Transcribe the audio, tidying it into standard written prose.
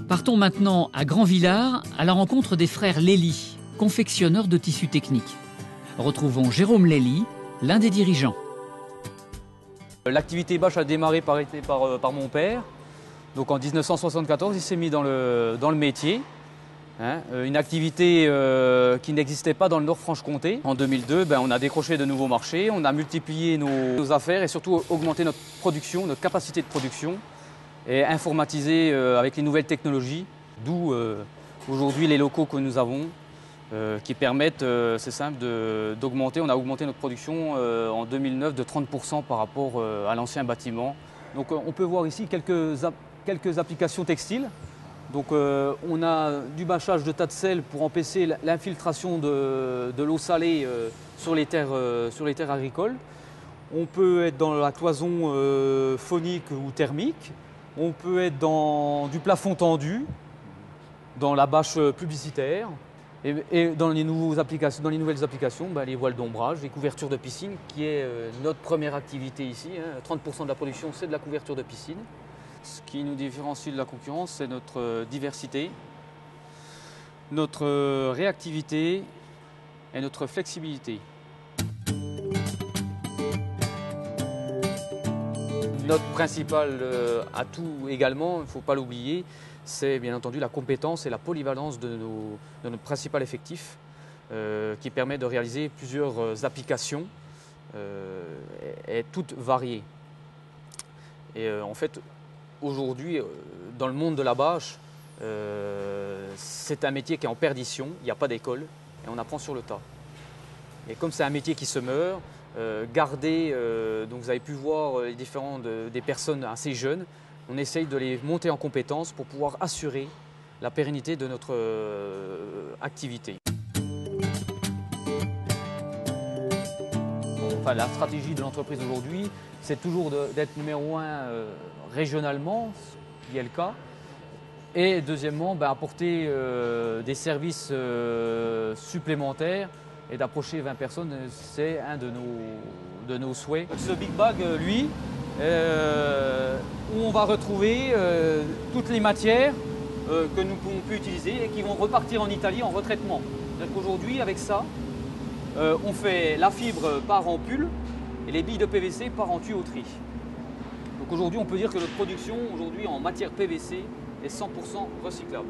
Partons maintenant à Grand-Villard, à la rencontre des frères Lely, confectionneurs de tissus techniques. Retrouvons Jérôme Lely, l'un des dirigeants. L'activité bâche a démarré par mon père. Donc en 1974, il s'est mis dans le métier. Une activité qui n'existait pas dans le Nord-Franche-Comté. En 2002, on a décroché de nouveaux marchés, on a multiplié nos affaires et surtout augmenté notre production, notre capacité de production et informatisé avec les nouvelles technologies. D'où aujourd'hui les locaux que nous avons qui permettent, c'est simple, d'augmenter. On a augmenté notre production en 2009 de 30% par rapport à l'ancien bâtiment. Donc on peut voir ici quelques applications textiles. Donc on a du bâchage de tas de sel pour empêcher l'infiltration de l'eau salée sur les terres agricoles. On peut être dans la cloison phonique ou thermique. On peut être dans du plafond tendu, dans la bâche publicitaire. Et dans les nouvelles applications, les voiles d'ombrage, les couvertures de piscine, qui est notre première activité ici. 30% de la production, c'est de la couverture de piscine. Ce qui nous différencie de la concurrence, c'est notre diversité, notre réactivité et notre flexibilité. Notre principal atout également, il ne faut pas l'oublier, c'est bien entendu la compétence et la polyvalence de notre principal effectif qui permet de réaliser plusieurs applications et toutes variées. Et en fait, aujourd'hui, dans le monde de la bâche, c'est un métier qui est en perdition, il n'y a pas d'école et on apprend sur le tas. Et comme c'est un métier qui se meurt, donc vous avez pu voir les différents des personnes assez jeunes, on essaye de les monter en compétences pour pouvoir assurer la pérennité de notre activité. Enfin, la stratégie de l'entreprise aujourd'hui, c'est toujours d'être numéro 1 régionalement, ce qui est le cas, et deuxièmement, apporter des services supplémentaires et d'approcher 20 personnes, c'est un de nos souhaits. Ce Big Bag, lui, où on va retrouver toutes les matières que nous pouvons plus utiliser et qui vont repartir en Italie en retraitement. C'est-à-dire qu'aujourd'hui, avec ça, on fait la fibre part en pull et les billes de PVC part en tuyauterie. Donc aujourd'hui, on peut dire que notre production aujourd'hui en matière PVC est 100% recyclable.